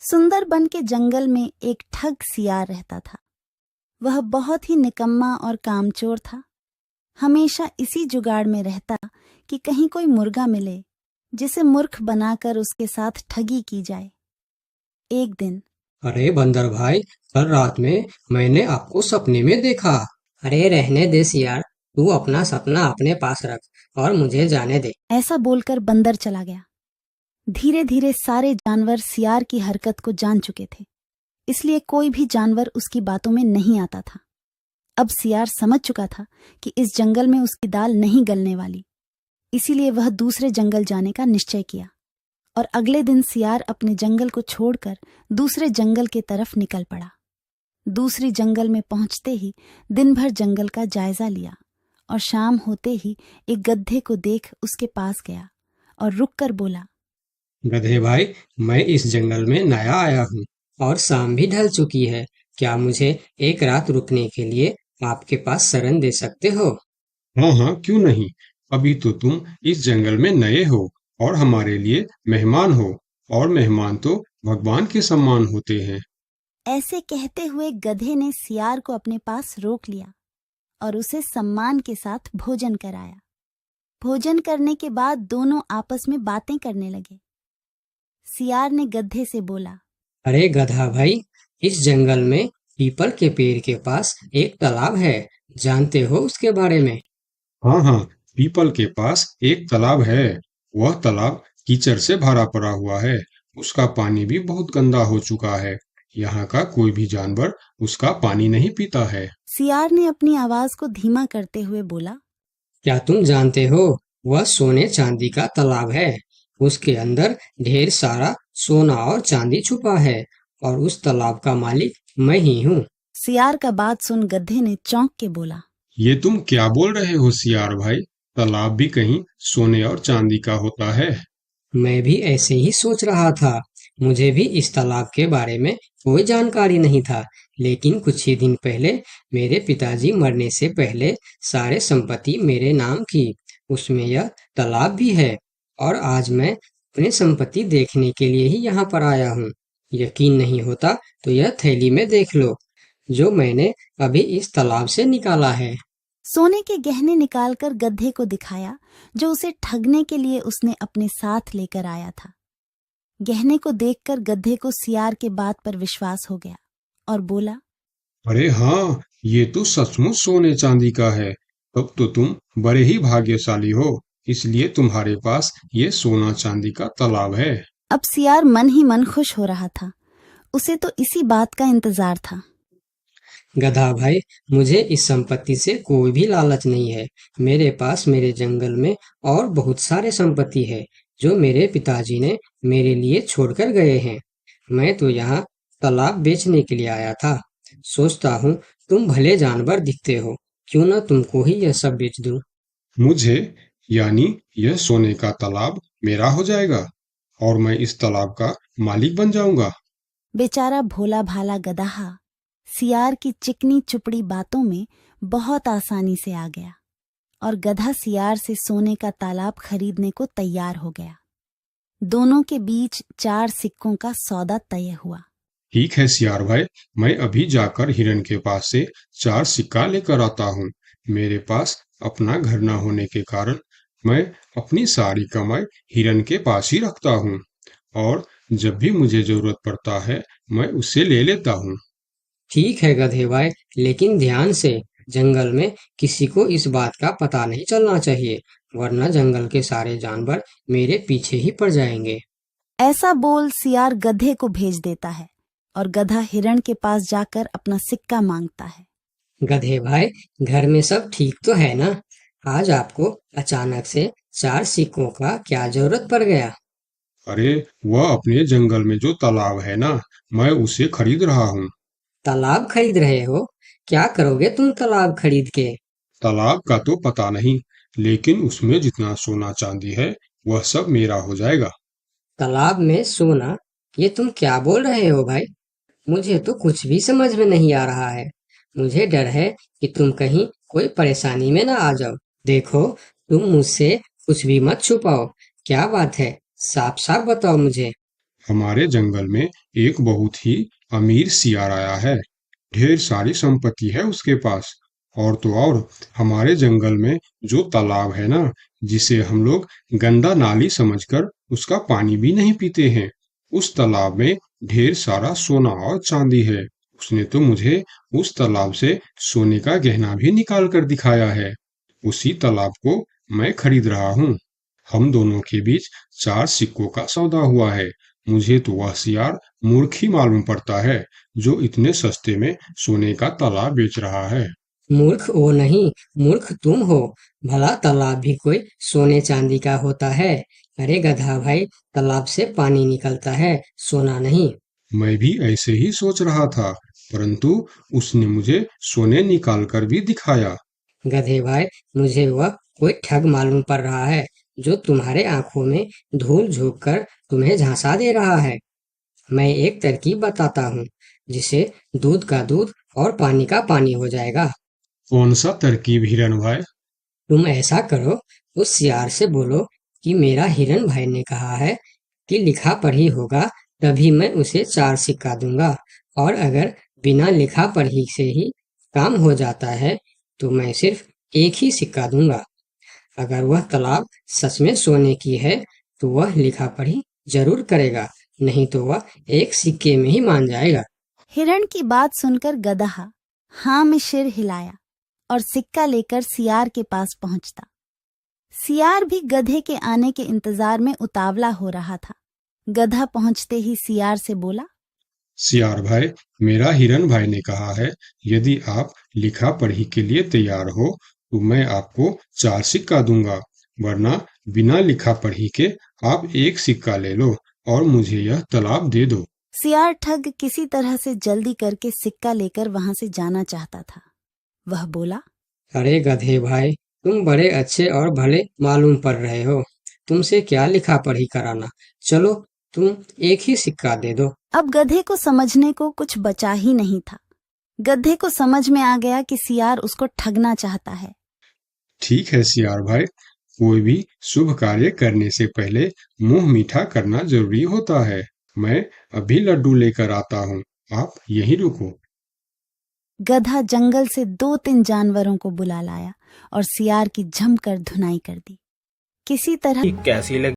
सुंदरबन के जंगल में एक ठग सियार रहता था। वह बहुत ही निकम्मा और कामचोर था। हमेशा इसी जुगाड़ में रहता कि कहीं कोई मुर्गा मिले जिसे मूर्ख बनाकर उसके साथ ठगी की जाए। एक दिन, अरे बंदर भाई, कल रात में मैंने आपको सपने में देखा। अरे रहने दे सियार, तू अपना सपना अपने पास रख और मुझे जाने दे। ऐसा बोलकर बंदर चला गया। धीरे धीरे सारे जानवर सियार की हरकत को जान चुके थे, इसलिए कोई भी जानवर उसकी बातों में नहीं आता था। अब सियार समझ चुका था कि इस जंगल में उसकी दाल नहीं गलने वाली, इसीलिए वह दूसरे जंगल जाने का निश्चय किया और अगले दिन सियार अपने जंगल को छोड़कर दूसरे जंगल के तरफ निकल पड़ा। दूसरी जंगल में पहुंचते ही दिन भर जंगल का जायजा लिया और शाम होते ही एक गधे को देख उसके पास गया और रुककर बोला, गधे भाई, मैं इस जंगल में नया आया हूँ और शाम भी ढल चुकी है। क्या मुझे एक रात रुकने के लिए आपके पास शरण दे सकते हो? हाँ हाँ, क्यों नहीं। अभी तो तुम इस जंगल में नए हो और हमारे लिए मेहमान हो, और मेहमान तो भगवान के समान होते हैं। ऐसे कहते हुए गधे ने सियार को अपने पास रोक लिया और उसे सम्मान के साथ भोजन कराया। भोजन करने के बाद दोनों आपस में बातें करने लगे। सियार ने गधे से बोला, अरे गधा भाई, इस जंगल में पीपल के पेड़ के पास एक तालाब है, जानते हो उसके बारे में? हाँ हाँ, पीपल के पास एक तालाब है। वह तालाब कीचड़ से भरा पड़ा हुआ है। उसका पानी भी बहुत गंदा हो चुका है। यहाँ का कोई भी जानवर उसका पानी नहीं पीता है। सियार ने अपनी आवाज को धीमा करते हुए बोला, क्या तुम जानते हो, वह सोने चांदी का तालाब है। उसके अंदर ढेर सारा सोना और चांदी छुपा है और उस तालाब का मालिक मैं ही हूँ। सियार का बात सुन गधे ने चौंक के बोला, ये तुम क्या बोल रहे हो सियार भाई? तालाब भी कहीं सोने और चांदी का होता है? मैं भी ऐसे ही सोच रहा था। मुझे भी इस तालाब के बारे में कोई जानकारी नहीं था, लेकिन कुछ ही दिन पहले मेरे पिताजी मरने से पहले सारे संपत्ति मेरे नाम की। उसमें यह तालाब भी है और आज मैं अपनी संपत्ति देखने के लिए ही यहाँ पर आया हूँ। यकीन नहीं होता तो यह थैली में देख लो, जो मैंने अभी इस तालाब से निकाला है। सोने के गहने निकालकर गधे को दिखाया, जो उसे ठगने के लिए उसने अपने साथ लेकर आया था। गहने को देखकर गधे को सियार के बात पर विश्वास हो गया और बोला, अरे हाँ, ये तो सचमुच सोने चांदी का है। तब तो तुम बड़े ही भाग्यशाली हो, इसलिए तुम्हारे पास ये सोना चांदी का तालाब है। अब सियार मन ही मन खुश हो रहा था। उसे तो इसी बात का इंतजार था। गधा भाई, मुझे इस संपत्ति से कोई भी लालच नहीं है। मेरे पास मेरे जंगल में और बहुत सारे संपत्ति है, जो मेरे पिताजी ने मेरे लिए छोड़कर गए हैं। मैं तो यहाँ तालाब बेचने के लिए आया था। सोचता हूँ तुम भले जानवर दिखते हो, क्यों ना तुमको ही यह सब बेच दूं। मुझे, यानी यह सोने का तालाब मेरा हो जाएगा और मैं इस तालाब का मालिक बन जाऊंगा। बेचारा भोला भाला गदहा सियार की चिकनी चुपड़ी बातों में बहुत आसानी से आ गया और गधा सियार से सोने का तालाब खरीदने को तैयार हो गया। दोनों के बीच 4 सिक्कों का सौदा तय हुआ। ठीक है सियार भाई, मैं अभी जाकर हिरन के पास से 4 सिक्का लेकर आता हूँ। मेरे पास अपना घर न होने के कारण मैं अपनी सारी कमाई हिरन के पास ही रखता हूँ, और जब भी मुझे जरूरत पड़ता है मैं उससे ले लेता हूँ। ठीक है गधे भाई, लेकिन ध्यान से, जंगल में किसी को इस बात का पता नहीं चलना चाहिए, वरना जंगल के सारे जानवर मेरे पीछे ही पड़ जाएंगे। ऐसा बोल सियार गधे को भेज देता है और गधा हिरण के पास जाकर अपना सिक्का मांगता है। गधे भाई, घर में सब ठीक तो है ना? आज आपको अचानक से 4 सिक्कों का क्या जरूरत पड़ गया? अरे, वह अपने जंगल में जो तालाब है ना, मैं उसे खरीद रहा हूँ। तालाब खरीद रहे हो? क्या करोगे तुम तालाब खरीद के? तालाब का तो पता नहीं, लेकिन उसमें जितना सोना चांदी है वह सब मेरा हो जाएगा। तालाब में सोना? ये तुम क्या बोल रहे हो भाई? मुझे तो कुछ भी समझ में नहीं आ रहा है। मुझे डर है कि तुम कहीं कोई परेशानी में ना आ जाओ। देखो, तुम मुझसे कुछ भी मत छुपाओ। क्या बात है? साफ साफ बताओ मुझे। हमारे जंगल में एक बहुत ही अमीर सियार आया है। ढेर सारी संपत्ति है उसके पास। और तो और हमारे जंगल में जो तालाब है ना, जिसे हम लोग गंदा नाली समझकर उसका पानी भी नहीं पीते हैं, उस तालाब में ढेर सारा सोना और चांदी है। उसने तो मुझे उस तालाब से सोने का गहना भी निकाल कर दिखाया है। उसी तालाब को मैं खरीद रहा हूँ। हम दोनों के बीच 4 सिक्कों का सौदा हुआ है। मुझे तो वह सियार मूर्ख ही मालूम पड़ता है, जो इतने सस्ते में सोने का तालाब बेच रहा है। मूर्ख वो नहीं, मूर्ख तुम हो। भला तालाब भी कोई सोने चांदी का होता है? अरे गधा भाई, तालाब से पानी निकलता है, सोना नहीं। मैं भी ऐसे ही सोच रहा था, परंतु उसने मुझे सोने निकाल कर भी दिखाया। गधे भाई, मुझे वह कोई ठग मालूम पड़ रहा है, जो तुम्हारे आंखों में धूल झोंक कर तुम्हें झांसा दे रहा है। मैं एक तरकीब बताता हूँ, जिसे दूध का दूध और पानी का पानी हो जाएगा। कौन सा तरकीब हिरन भाई? तुम ऐसा करो, उस सियार से बोलो कि मेरा हिरन भाई ने कहा है कि लिखा पढ़ी होगा तभी मैं उसे 4 सिक्का दूंगा, और अगर बिना लिखा पढ़ी से ही काम हो जाता है तो मैं सिर्फ एक ही सिक्का दूंगा। अगर वह तालाब सच में सोने की है तो वह लिखा पढ़ी जरूर करेगा, नहीं तो वह एक सिक्के में ही मान जाएगा। हिरण की बात सुनकर गधा हाँ में सिर हिलाया और सिक्का लेकर सियार के पास पहुंचता। सियार भी गधे के आने के इंतजार में उतावला हो रहा था। गधा पहुंचते ही सियार से बोला, सियार भाई, मेरा हिरन भाई ने कहा है, यदि आप लिखा पढ़ी के लिए तैयार हो तो मैं आपको 4 सिक्का दूंगा, वरना बिना लिखा पढ़ी के आप एक सिक्का ले लो और मुझे यह तालाब दे दो। सियार ठग किसी तरह से जल्दी करके सिक्का लेकर वहां से जाना चाहता था। वह बोला, अरे गधे भाई, तुम बड़े अच्छे और भले मालूम पड़ रहे हो, तुमसे क्या लिखा पढ़ी कराना। चलो, तुम एक ही सिक्का दे दो। अब गधे को समझने को कुछ बचा ही नहीं था। गधे को समझ में आ गया कि सियार उसको ठगना चाहता है। ठीक है सियार भाई, कोई भी शुभ कार्य करने से पहले मुंह मीठा करना जरूरी होता है। मैं अभी लड्डू लेकर आता हूँ, आप यहीं रुको। गधा जंगल से 2-3 जानवरों को बुला लाया और सियार की जमकर धुनाई कर दी। किसी तरह कैसी लगी